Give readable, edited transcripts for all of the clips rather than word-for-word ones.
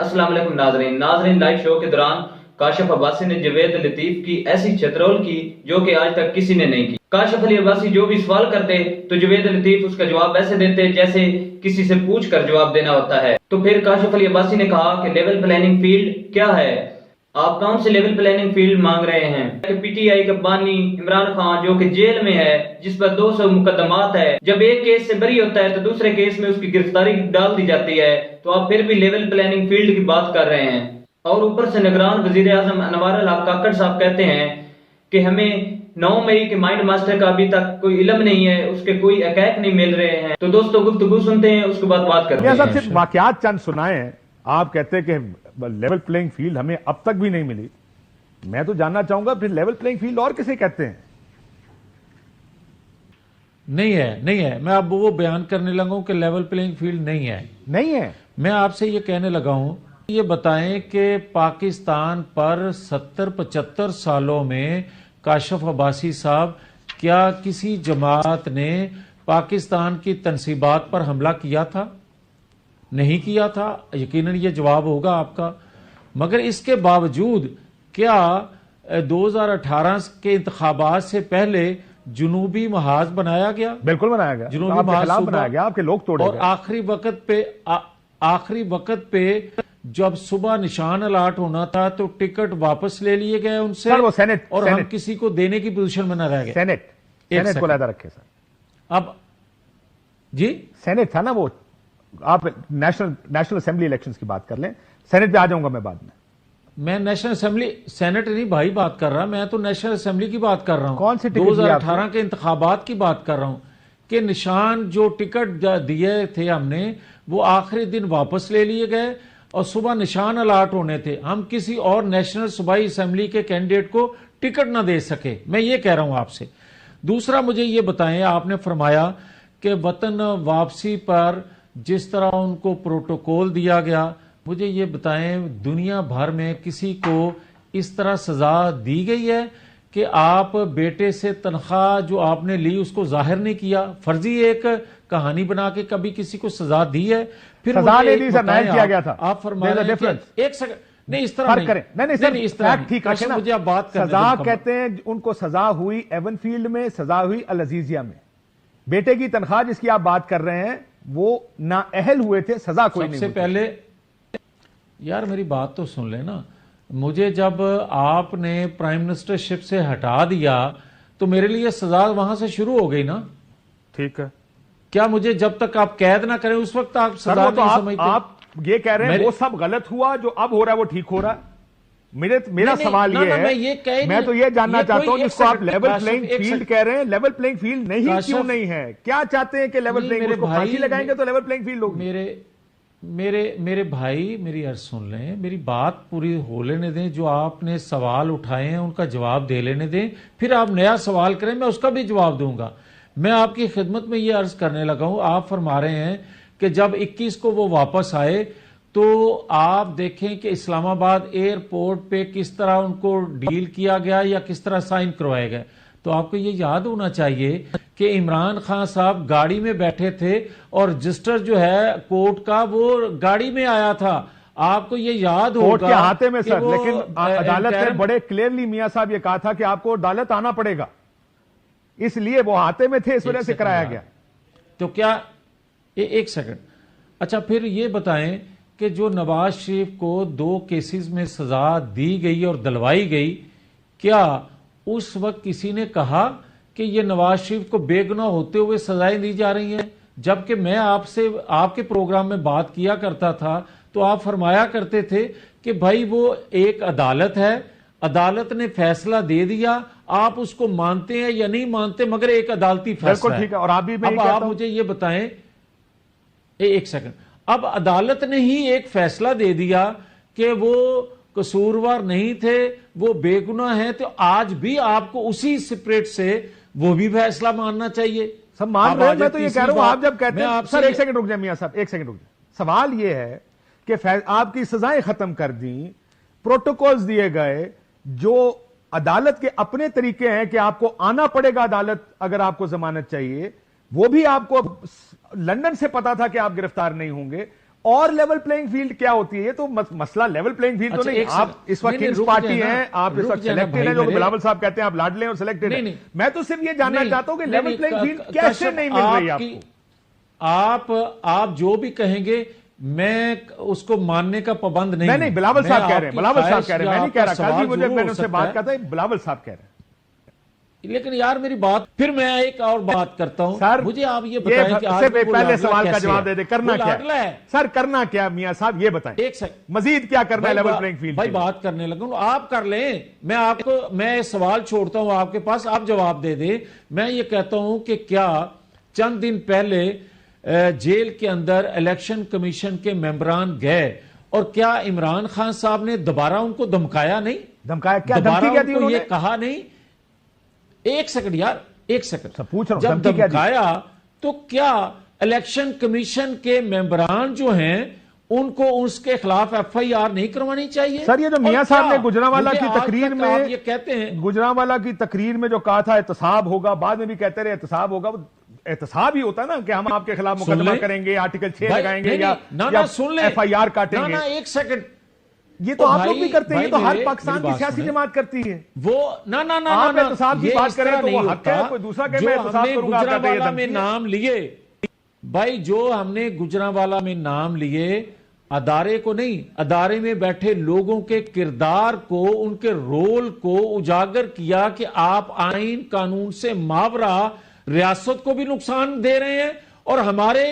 السلام علیکم ناظرین لائیو شو کے دوران کاشف عباسی نے جوید لطیف کی ایسی چترول کی جو کہ آج تک کسی نے نہیں کی۔ کاشف علی عباسی جو بھی سوال کرتے تو جوید لطیف اس کا جواب ایسے دیتے جیسے کسی سے پوچھ کر جواب دینا ہوتا ہے۔ تو پھر کاشف علی عباسی نے کہا کہ لیول پلاننگ فیلڈ کیا ہے؟ آپ کون سے لیول پلاننگ فیلڈ مانگ رہے ہیں؟ پی ٹی آئی کا بانی عمران خان جو کہ جیل میں ہے، جس پر 200 مقدمات ہے، جب ایک کیس سے بری ہوتا ہے تو دوسرے کیس میں اس کی گرفتاری ڈال دی جاتی ہے، تو آپ پھر بھی لیول پلاننگ فیلڈ کی بات کر رہے ہیں۔ اور اوپر سے نگران وزیر اعظم انوار الحق کاکڑ صاحب کہتے ہیں کہ ہمیں 9 مئی کے مائنڈ ماسٹر کا ابھی تک کوئی علم نہیں ہے، اس کے کوئی حقائق نہیں مل رہے ہیں۔ تو دوستو گفتگو سنتے ہیں، اس کے بعد بات کرتے ہیں۔ سب سے واقعات چند سنائے ہیں، آپ کہتے ہیں کہ لیول پلینگ فیلڈ ہمیں اب تک بھی نہیں ملی۔ میں تو جاننا چاہوں گا پھر لیول پلینگ فیلڈ اور کسے کہتے ہیں؟ نہیں ہے میں اب وہ بیان کرنے لگا ہوں کہ لیول پلینگ فیلڈ نہیں ہے۔ میں آپ سے یہ کہنے لگا ہوں، یہ بتائیں کہ پاکستان پر 70-75 سالوں میں کاشف عباسی صاحب کیا کسی جماعت نے پاکستان کی تنصیبات پر حملہ کیا تھا؟ نہیں کیا تھا، یقیناً یہ جواب ہوگا آپ کا۔ مگر اس کے باوجود کیا 2018 کے انتخابات سے پہلے جنوبی محاذ بنایا گیا؟ بالکل بنایا گیا، جنوبی محاذ بنایا گیا، آپ کے لوگ توڑے اور گئے۔ آخری وقت پہ جب صبح نشان الاٹ ہونا تھا تو ٹکٹ واپس لے لیے گئے ان سے، اور ہم کسی کو دینے کی پوزیشن میں نہ رہ گئے۔ سینٹ کو علیحدہ رکھے سر۔ اب جی سینٹ تھا نا وہ، آپ نیشنل اسمبلی الیکشنز کی بات کر لیں، سینٹ پہ آ جاؤں گا میں بعد میں نیشنل اسمبلی سینٹ نہیں بھائی بات کر رہا، میں تو نیشنل اسمبلی کی بات کر رہا ہوں۔ کون سے 2018 کے انتخابات کی بات کر رہا ہوں کہ نشان جو ٹکٹ دیے تھے ہم نے وہ آخری دن واپس لے لیے گئے، اور صبح نشان الاٹ ہونے تھے، ہم کسی اور نیشنل صوبائی اسمبلی کے کینڈیڈیٹ کو ٹکٹ نہ دے سکے۔ میں یہ کہہ رہا ہوں آپ سے۔ دوسرا مجھے یہ بتائیں، آپ نے فرمایا کہ وطن واپسی پر جس طرح ان کو پروٹوکول دیا گیا، مجھے یہ بتائیں دنیا بھر میں کسی کو اس طرح سزا دی گئی ہے کہ آپ بیٹے سے تنخواہ جو آپ نے لی اس کو ظاہر نہیں کیا، فرضی ایک کہانی بنا کے کبھی کسی کو سزا دی ہے؟ پھر سزا نہیں دی سر، نہیں کیا گیا تھا۔ آپ فرما رہے ہیں کہ ایک سیکنڈ، نہیں اس طرح نہیں اس طرح ٹھیک ہے، مجھے آپ بات کریں۔ سزا کہتے ہیں ان کو سزا ہوئی ایون فیلڈ میں، سزا ہوئی العزیزیہ میں۔ بیٹے کی تنخواہ جس کی آپ بات کر رہے ہیں وہ نااہل ہوئے تھے، سزا کوئی نہیں۔ سب سے پہلے یار میری بات تو سن لیں نا، مجھے جب آپ نے پرائم منسٹر شپ سے ہٹا دیا تو میرے لیے سزا وہاں سے شروع ہو گئی نا۔ ٹھیک ہے، کیا مجھے جب تک آپ قید نہ کریں اس وقت آپ سزا نہیں سمجھتے؟ آپ یہ کہہ رہے ہیں وہ سب غلط ہوا، جو اب ہو رہا ہے وہ ٹھیک ہو رہا ہے۔ میرا سوال یہ ہے، میں تو یہ جاننا چاہتا ہوں جس کو آپ لیول پلینگ فیلڈ کہہ رہے ہیں، لیول پلینگ فیلڈ نہیں کیوں نہیں ہے؟ کیا چاہتے ہیں کہ لیول پلینگ کو پھانسی لگائیں گے تو لیول پلینگ فیلڈ ہوگی؟ میرے بھائی میری عرض سن لیں، میری بات پوری ہو لینے دیں، جو آپ نے سوال اٹھائے ہیں ان کا جواب دے لینے دیں، پھر آپ نیا سوال کریں میں اس کا بھی جواب دوں گا۔ میں آپ کی خدمت میں یہ عرض کرنے لگا ہوں، آپ فرما رہے ہیں کہ جب 21 کو وہ واپس آئے تو آپ دیکھیں کہ اسلام آباد ایئرپورٹ پہ کس طرح ان کو ڈیل کیا گیا یا کس طرح سائن کروائے گئے، تو آپ کو یہ یاد ہونا چاہیے کہ عمران خان صاحب گاڑی میں بیٹھے تھے اور رجسٹر جو ہے کورٹ کا وہ گاڑی میں آیا تھا۔ آپ کو یہ یاد ہوگا کورٹ کے ہاتھے میں سر، لیکن عدالت نے بڑے کلیئرلی میاں صاحب یہ کہا تھا کہ آپ کو عدالت آنا پڑے گا، اس لیے وہ ہاتھے میں تھے، اس وجہ سے کرایا گیا۔ تو کیا ایک سیکنڈ، اچھا پھر یہ بتائیں کہ جو نواز شریف کو 2 کیسز میں سزا دی گئی اور دلوائی گئی، کیا اس وقت کسی نے کہا کہ یہ نواز شریف کو بے گناہ ہوتے ہوئے سزائیں دی جا رہی ہیں؟ جبکہ میں آپ سے آپ کے پروگرام میں بات کیا کرتا تھا تو آپ فرمایا کرتے تھے کہ بھائی وہ ایک عدالت ہے، عدالت نے فیصلہ دے دیا، آپ اس کو مانتے ہیں یا نہیں مانتے، مگر ایک عدالتی فیصلہ ہے۔ ٹھیک ہے، اور اب آپ مجھے یہ بتائیں، ایک سیکنڈ، اب عدالت نے ہی ایک فیصلہ دے دیا کہ وہ قصوروار نہیں تھے، وہ بے گناہ ہیں، تو آج بھی آپ کو اسی سپریٹ سے وہ بھی فیصلہ ماننا چاہیے؟ سب مان رہے ہیں، میں تو یہ کہہ رہا ہوں آپ جب کہتے ہیں سر ایک سیکنڈ رک جائیں میاں صاحب، ایک سیکنڈ رک جائیں۔ سوال یہ ہے کہ آپ کی سزائیں ختم کر دیں، پروٹوکولز دیے گئے جو عدالت کے اپنے طریقے ہیں کہ آپ کو آنا پڑے گا عدالت اگر آپ کو ضمانت چاہیے، وہ بھی آپ کو لندن سے پتا تھا کہ آپ گرفتار نہیں ہوں گے، اور لیول پلینگ فیلڈ کیا ہوتی ہے؟ یہ تو مسئلہ لیول پلینگ فیلڈ تو نہیں. آپ اس وقت کنگز پارٹی ہیں, آپ اس وقت سلیکٹڈ ہیں, جو بلاول صاحب کہتے ہیں آپ لاڈلے اور سلیکٹڈ ہیں. میں تو صرف یہ جاننا چاہتا ہوں کہ لیول پلینگ فیلڈ کیسے نہیں مل رہی آپ کو؟ آپ جو بھی کہیں گے میں اس کو ماننے کا پابند نہیں. نہیں, بلاول صاحب کہہ رہے ہیں, بلاول صاحب کہہ رہے ہیں, میں نہیں کہہ رہا. کل بھی میں نے ان سے بات کرتا ہے, بلاول صاحب کہہ رہے ہیں. لیکن یار میری بات, پھر میں ایک اور بات کرتا ہوں. سر مجھے آپ یہ بتائیں کہ آج پہلے سوال کا جواب دے دے, کرنا کیا ہے سر؟ کرنا کیا میاں صاحب یہ بتائیں. ایک سیکنڈ, مزید کیا کرنا ہے لیول پلینگ فیلڈ؟ بھائی بات کرنے لگا آپ کر لیں, میں آپ کو میں سوال چھوڑتا ہوں آپ کے پاس, آپ جواب دے دیں. میں یہ کہتا ہوں کہ کیا چند دن پہلے جیل کے اندر الیکشن کمیشن کے ممبران گئے اور کیا عمران خان صاحب نے دوبارہ ان کو دھمکایا نہیں؟ دھمکایا کیا؟ دوبارہ دھمکی کیا ان دی کو انہوں نے؟ یہ کہا نہیں؟ ایک سیکنڈ یار, ایک سیکنڈ. پوچھ رہا ہوں, جب دھمکایا تو کیا الیکشن کمیشن کے ممبران جو ہیں ان کو اس کے خلاف ایف آئی آر نہیں کروانی چاہیے؟ سر یہ جو میاں صاحب نے گجرانوالہ کی تقریر میں یہ کہتے ہیں, گجرانوالہ کی تقریر میں جو کہا تھا احتساب ہوگا, بعد میں بھی کہتے رہے احتساب ہوگا. احتساب ہی ہوتا ہے نا کہ ہم آپ کے خلاف مقدمہ کریں گے, آرٹیکل 6 لگائیں گے یا ایف آئی آر کاٹیں گے. ایک سیکنڈ, یہ تو آپ لوگ بھی کرتے ہیں, یہ تو ہر پاکستان کی سیاسی جماعت کرتی ہے. وہ آپ احتساب کی بات کریں تو وہ حق ہے, کوئی دوسرا کہ میں احتساب کروں گا. گجرانوالہ میں نام لیے بھائی, جو ہم نے گجرانوالہ میں نام لیے, ادارے کو نہیں, ادارے میں بیٹھے لوگوں کے کردار کو, ان کے رول کو اجاگر کیا کہ آپ آئین قانون سے ماورا ریاست کو بھی نقصان دے رہے ہیں اور ہمارے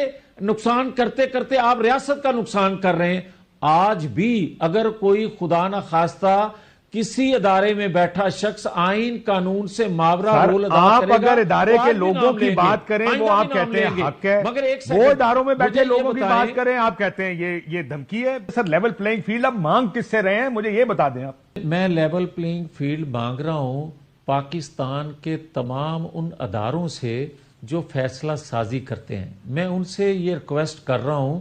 نقصان کرتے کرتے آپ ریاست کا نقصان کر رہے ہیں. آج بھی اگر کوئی خدا نہ خواستہ کسی ادارے میں بیٹھا شخص آئین قانون سے ماورا رول ادا کرے گا, آپ اگر ادارے کے لوگوں کی بات کریں وہ آپ کہتے ہیں حق ہے, وہ اداروں میں بیٹھے لوگوں کی بات کریں آپ کہتے ہیں یہ دھمکی ہے. سر لیول پلینگ فیلڈ آپ مانگ کس سے رہے ہیں مجھے یہ بتا دیں آپ. میں لیول پلینگ فیلڈ مانگ رہا ہوں پاکستان کے تمام ان اداروں سے جو فیصلہ سازی کرتے ہیں. میں ان سے یہ ریکویسٹ کر رہا ہوں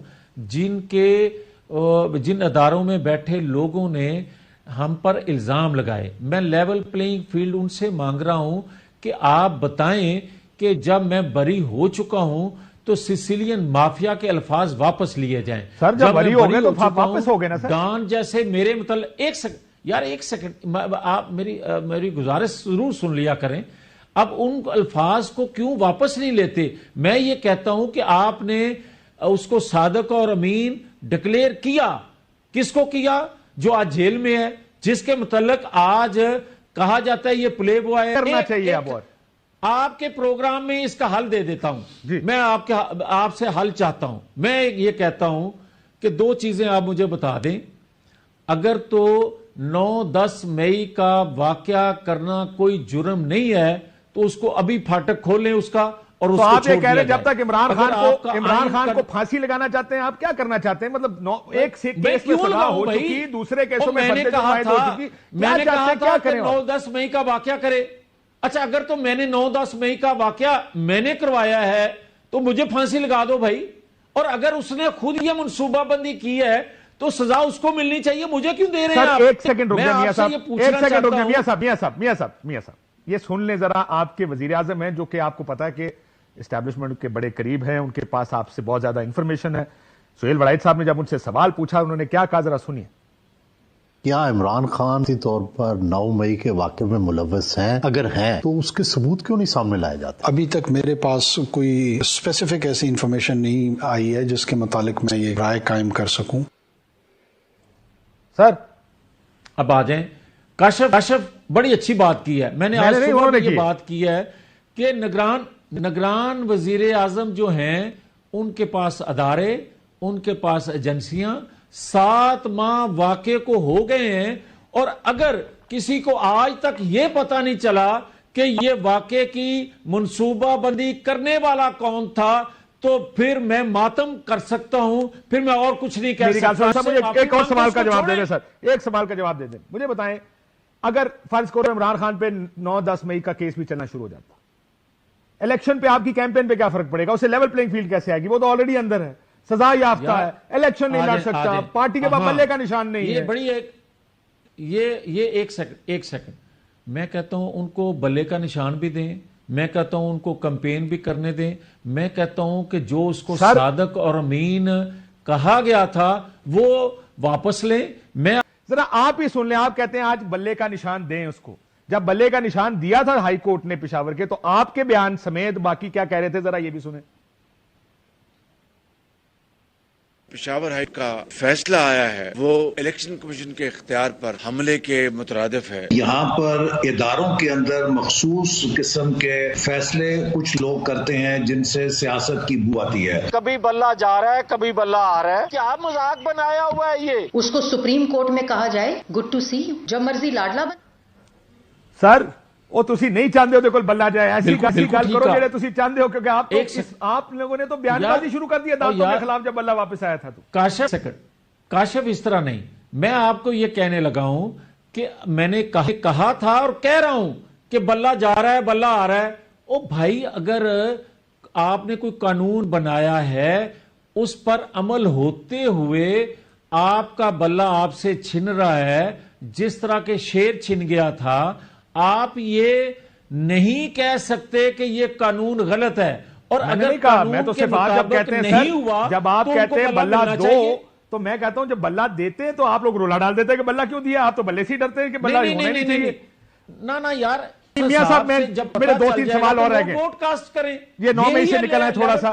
جن اداروں میں بیٹھے لوگوں نے ہم پر الزام لگائے, میں لیول پلینگ فیلڈ ان سے مانگ رہا ہوں کہ آپ بتائیں کہ جب میں بری ہو چکا ہوں تو سیسیلین مافیا کے الفاظ واپس لیے جائیں. سر جب بری ہو گئے تو واپس ہو گئے نا سر. ڈان جیسے میرے مطلب, ایک سیکنڈ یار, ایک سیکنڈ, آپ میری گزارش ضرور سن لیا کریں. اب ان الفاظ کو کیوں واپس نہیں لیتے؟ میں یہ کہتا ہوں کہ آپ نے اس کو صادق اور امین ڈکلیئر کیا. کس کو کیا؟ جو آج جیل میں ہے, جس کے متعلق آج کہا جاتا ہے یہ پلے بوائے. کرنا چاہیے. آپ کے پروگرام میں اس کا حل دے دیتا ہوں. میں آپ سے حل چاہتا ہوں. میں یہ کہتا ہوں کہ دو چیزیں آپ مجھے بتا دیں. اگر تو 9-10 مئی کا واقعہ کرنا کوئی جرم نہیں ہے تو اس کو ابھی پھاٹک کھولیں اس کا, اور اس تو کو آپ یہ کہہ رہے چھوڑ ہیں جب تک عمران خان کا کو پھانسی لگانا چاہتے ہیں, آپ کیا کرنا چاہتے ہیں؟ مطلب ایک کیس میں کیوں سزا ہو بھائی؟ چکی, دوسرے کیسوں میں میں نے کہا تھا کہ 9-10 مئی کا واقعہ کرے. اچھا اگر تو میں نے 9-10 مئی کا واقعہ میں نے کروایا ہے تو مجھے پھانسی لگا دو بھائی. اور اگر اس نے خود یہ منصوبہ بندی کی ہے تو سزا اس کو ملنی چاہیے, مجھے کیوں دے رہے ہیں آپ؟ ایک سیکنڈ رک جائیں میاں صاحب, ایک سیکنڈ رک جائیں میاں صاحب, یہ سن لیں ذرا. آپ کے وزیر اعظم ہیں جو کہ آپ کو پتا ہے کہ اسٹیبلشمنٹ کے بڑے قریب ہیں, ان کے پاس آپ سے بہت زیادہ انفارمیشن ہے. سہیل وڑائچ صاحب نے جب ان سے سوال پوچھا انہوں نے کیا کہا, ذرا سنیے. کیا عمران خان اسی طور پر 9 مئی کے واقعے میں ملوث ہیں؟ اگر ہیں تو اس کے ثبوت کیوں نہیں سامنے لائے جاتے؟ ابھی تک میرے پاس کوئی اسپیسیفک ایسی انفارمیشن نہیں آئی ہے جس کے متعلق میں یہ رائے قائم کر سکوں. سر اب آ جائیں. کاشف بڑی اچھی بات کی ہے. میں نے آج صبح یہ بات کی ہے کہ نگران وزیر اعظم جو ہیں ان کے پاس ادارے, ان کے پاس ایجنسیاں 7 ماہ واقعے کو ہو گئے ہیں, اور اگر کسی کو آج تک یہ پتا نہیں چلا کہ یہ واقعے کی منصوبہ بندی کرنے والا کون تھا تو پھر میں ماتم کر سکتا ہوں, پھر میں اور کچھ نہیں کہہ سکتا. مجھے ایک اور سوال کا جواب دے دیں سر, ایک سوال کا جواب دے دیں. مجھے بتائیں اگر فرض کرو عمران خان پہ 9-10 مئی کا کیس بھی چلنا شروع ہو جاتا, الیکشن پہ آپ کی کیمپین پہ کیا فرق پڑے گا؟ اسے لیول پلینگ فیلڈ کیسے آئے گی؟ وہ تو آلریڈی اندر ہے, سزا یافتہ ہے, الیکشن نہیں لڑ سکتا, پارٹی کے پاس بلے کا نشان نہیں ہے. یہ بڑی یہ ایک سیکنڈ میں کہتا ہوں ان کو بلے کا نشان بھی دیں, میں کہتا ہوں ان کو کمپین بھی کرنے دیں, میں کہتا ہوں کہ جو اس کو صادق اور امین کہا گیا تھا وہ واپس لیں. میں ذرا آپ ہی سن لیں. آپ کہتے ہیں آج بلے کا نشان دیں اس کو. جب بلے کا نشان دیا تھا ہائی کورٹ نے پشاور کے, تو آپ کے بیان سمیت باقی کیا کہہ رہے تھے, ذرا یہ بھی سنیں. پشاور ہائی کا فیصلہ آیا ہے وہ الیکشن کمیشن کے اختیار پر حملے کے مترادف ہے. یہاں پر اداروں کے اندر مخصوص قسم کے فیصلے کچھ لوگ کرتے ہیں جن سے سیاست کی بو آتی ہے. کبھی بلہ جا رہا ہے, کبھی بلہ آ رہا ہے. کیا مذاق بنایا ہوا ہے یہ؟ اس کو سپریم کورٹ میں کہا جائے گڈ ٹو سی یو, جب مرضی لاڈلا بن. سر وہ تسی نہیں چاہتے ہو دیکھو بلہ جائے, ایسی گل کرو جڑے تسی چاہتے ہو, کیونکہ آپ لوگوں نے تو بیان بازی شروع کر دیا دانتوں کے خلاف جب بلہ واپس آیا تھا. تو کاشف اس طرح نہیں. میں آپ کو یہ کہنے لگا ہوں کہ میں نے کہا تھا اور کہہ رہا ہوں کہ بلہ جا رہا ہے, بلہ آ رہا ہے. او بھائی, اگر آپ نے کوئی قانون بنایا ہے اس پر عمل ہوتے ہوئے آپ کا بلہ آپ سے چھن رہا ہے, جس طرح کے شیر چھن گیا تھا, آپ یہ نہیں کہہ سکتے کہ یہ قانون غلط ہے. اور اگر میں تو صرف آپ جب کہتے ہیں نہیں ہوا, جب آپ کہتے ہیں بلہ دو, تو میں کہتا ہوں جب بلہ دیتے ہیں تو آپ لوگ رولا ڈال دیتے ہیں کہ بلہ کیوں دیا. آپ تو بلے سے ہی ڈرتے ہیں کہ بلہ ہونے نہیں چاہیے. نہ یار, میاں صاحب میرے 2-3 سوال اور رہ گئے. بروڈ کاسٹ کریں, یہ 9 مئی سے نکلا ہے تھوڑا سا.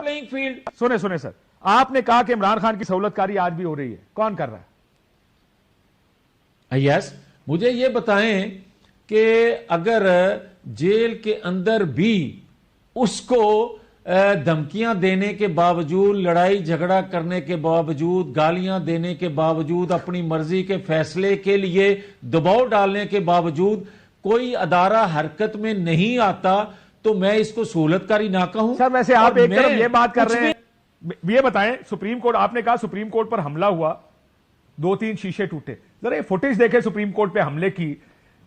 سنیں سر, آپ نے کہا کہ عمران خان کی سہولت کاری آج بھی ہو رہی ہے, کون کر رہا ہے؟ یس, مجھے یہ بتائیں کہ اگر جیل کے اندر بھی اس کو دھمکیاں دینے کے باوجود, لڑائی جھگڑا کرنے کے باوجود, گالیاں دینے کے باوجود, اپنی مرضی کے فیصلے کے لیے دباؤ ڈالنے کے باوجود کوئی ادارہ حرکت میں نہیں آتا, تو میں اس کو سہولت کاری نہ کہوں. سر ویسے آپ ایک طرف یہ بات کر رہے ہیں, یہ بتائیں سپریم کورٹ, آپ نے کہا سپریم کورٹ پر حملہ ہوا, 2-3 شیشے ٹوٹے. ذرا یہ فوٹیج دیکھیں سپریم کورٹ پہ حملے کی,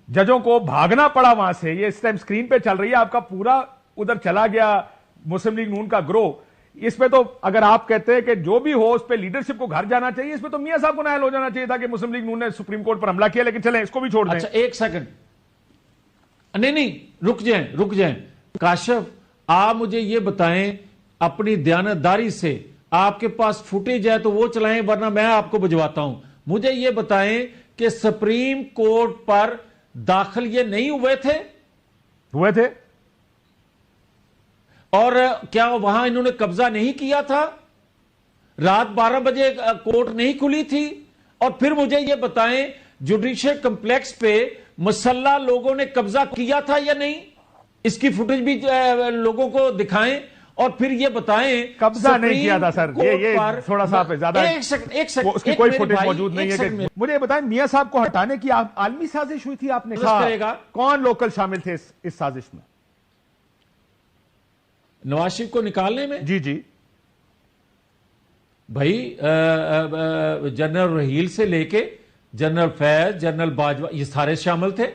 ججوں کو بھاگنا پڑا وہاں سے. یہ اس ٹائم سکرین پہ چل رہی ہے, آپ کا پورا ادھر چلا گیا مسلم لیگ نون کا گروہ. اس پہ تو اگر آپ کہتے ہیں کہ جو بھی ہو اس پہ لیڈرشپ کو گھر جانا چاہیے, اس پہ تو میاں صاحب کو نائل ہو جانا چاہیے تھا کہ مسلم لیگ نون نے سپریم کورٹ پر حملہ کیا. لیکن چلیں اس کو بھی چھوڑ دیں. اچھا ایک سیکنڈ, نہیں رک جائیں. کاشف, آپ مجھے یہ بتائیں اپنی دیانتداری سے, آپ کے پاس فوٹیج ہے تو وہ چلائیں, ورنہ میں آپ کو بجواتا ہوں. مجھے یہ بتائیں کہ سپریم کورٹ پر داخل یہ نہیں ہوئے تھے اور کیا وہاں انہوں نے قبضہ نہیں کیا تھا؟ رات 12 بجے کورٹ نہیں کھلی تھی؟ اور پھر مجھے یہ بتائیں جوڈیشل کمپلیکس پہ مسلح لوگوں نے قبضہ کیا تھا یا نہیں؟ اس کی فوٹیج بھی لوگوں کو دکھائیں. اور پھر یہ بتائیں قبضہ نہیں کیا تھا. سر یہ تھوڑا سا زیادہ اس کی کوئی فوٹیج موجود نہیں ہے. مجھے بتائیں میاں صاحب کو ہٹانے کی عالمی سازش ہوئی تھی, آپ نے کہا کون لوکل شامل تھے اس سازش میں؟ نواز شریف کو نکالنے میں جی بھائی, جنرل رحیل سے لے کے جنرل فیض, جنرل باجوہ, یہ سارے شامل تھے.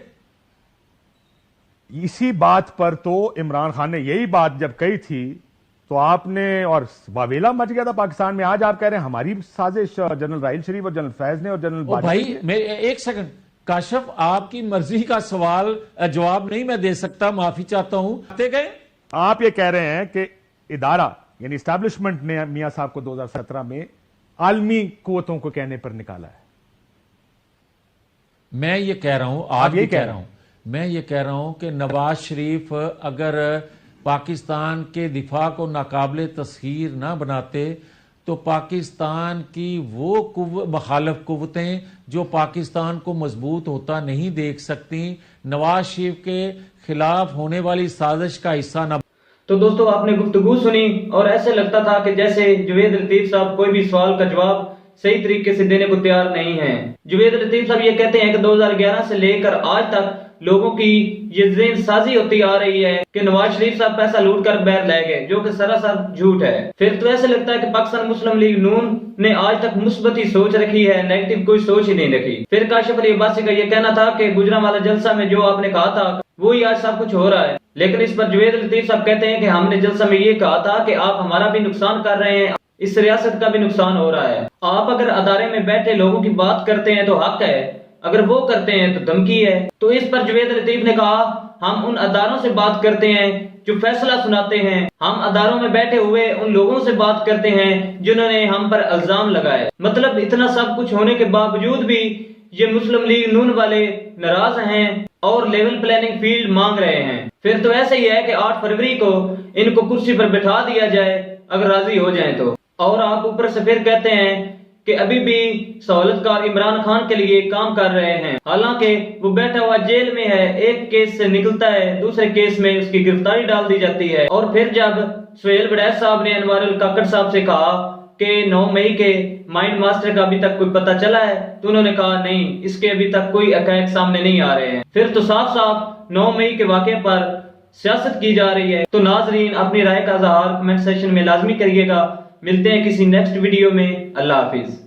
اسی بات پر تو عمران خان نے یہی بات جب کہی تھی تو آپ نے, اور واویلا مچ گیا تھا پاکستان میں. آج آپ کہہ رہے ہیں ہماری سازش جنرل راحیل شریف اور جنرل فیض نے اور جنرل باجوہ. بھائی میں ایک سیکنڈ, کاشف آپ کی مرضی کا سوال جواب نہیں میں دے سکتا, معافی چاہتا ہوں. آپ یہ کہہ رہے ہیں کہ ادارہ یعنی اسٹیبلشمنٹ نے میاں صاحب کو 2017 میں عالمی قوتوں کو کہنے پر نکالا ہے. میں یہ کہہ رہا ہوں, آج یہ کہہ رہا ہوں, میں یہ کہہ رہا ہوں کہ نواز شریف اگر پاکستان کے دفاع کو ناقابل تسخیر نہ بناتے تو پاکستان کی وہ مخالف قوتیں جو پاکستان کو مضبوط ہوتا نہیں دیکھ سکتی, نواز شریف کے خلاف ہونے والی سازش کا حصہ نہ. تو دوستو آپ نے گفتگو سنی اور ایسے لگتا تھا کہ جیسے جوید لطیف صاحب کوئی بھی سوال کا جواب صحیح طریقے سے دینے کو تیار نہیں ہیں. جوید لطیف صاحب یہ کہتے ہیں کہ 2011 سے لے کر آج تک لوگوں کی یہ ذہن سازی ہوتی آ رہی ہے کہ نواز شریف صاحب پیسہ لوٹ کر باہر لے گئے, جو کہ سراسر جھوٹ ہے. پھر تو ایسے لگتا ہے کہ پاکستان مسلم لیگ نون نے آج تک مثبت ہی سوچ رکھی ہے, نیگیٹو کوئی سوچ ہی نہیں رکھی. پھر کاشف علی عباسی کا یہ کہنا تھا کہ گجرانوالہ جلسہ میں جو آپ نے کہا تھا وہی آج سب کچھ ہو رہا ہے. لیکن اس پر جوید لطیف صاحب کہتے ہیں کہ ہم نے جلسہ میں یہ کہا تھا کہ آپ ہمارا بھی نقصان کر رہے ہیں, اس ریاست کا بھی نقصان ہو رہا ہے. آپ اگر ادارے میں بیٹھے لوگوں کی بات کرتے ہیں تو حق ہے, اگر وہ کرتے ہیں تو دھمکی ہے. تو اس پر جوید لطیف نے کہا ہم ان اداروں سے بات کرتے ہیں جو فیصلہ سناتے ہیں، ہم اداروں میں بیٹھے ہوئے ان لوگوں سے بات کرتے ہیں جنہوں نے ہم پر الزام لگائے۔ مطلب اتنا سب کچھ ہونے کے باوجود بھی یہ مسلم لیگ نون والے ناراض ہیں اور لیول پلاننگ فیلڈ مانگ رہے ہیں۔ پھر تو ایسے ہی ہے کہ 8 فروری کو ان کو کرسی پر بٹھا دیا جائے اگر راضی ہو جائیں تو۔ اور آپ اوپر سے پھر کہتے ہیں کہ ابھی بھی سہولتکار عمران خان کے لیے کام کر رہے ہیں، حالانکہ وہ بیٹھا ہوا جیل میں ہے، ایک کیس سے نکلتا ہے دوسرے کیس میں اس کی گرفتاری ڈال دی جاتی ہے۔ اور پھر جب سہیل وڑیچ صاحب نے انوار الکاکڑ صاحب سے کہا کہ 9 مئی کے مائنڈ ماسٹر کا ابھی تک کوئی پتہ چلا ہے تو انہوں نے کہا نہیں، اس کے ابھی تک کوئی حقائق سامنے نہیں آ رہے ہیں۔ پھر تو صاف صاف 9 مئی کے واقعے پر سیاست کی جا رہی ہے۔ تو ناظرین اپنی رائے کا اظہار کمنٹ سیکشن میں لازمی کریے گا۔ ملتے ہیں کسی نیکسٹ ویڈیو میں۔ اللہ حافظ۔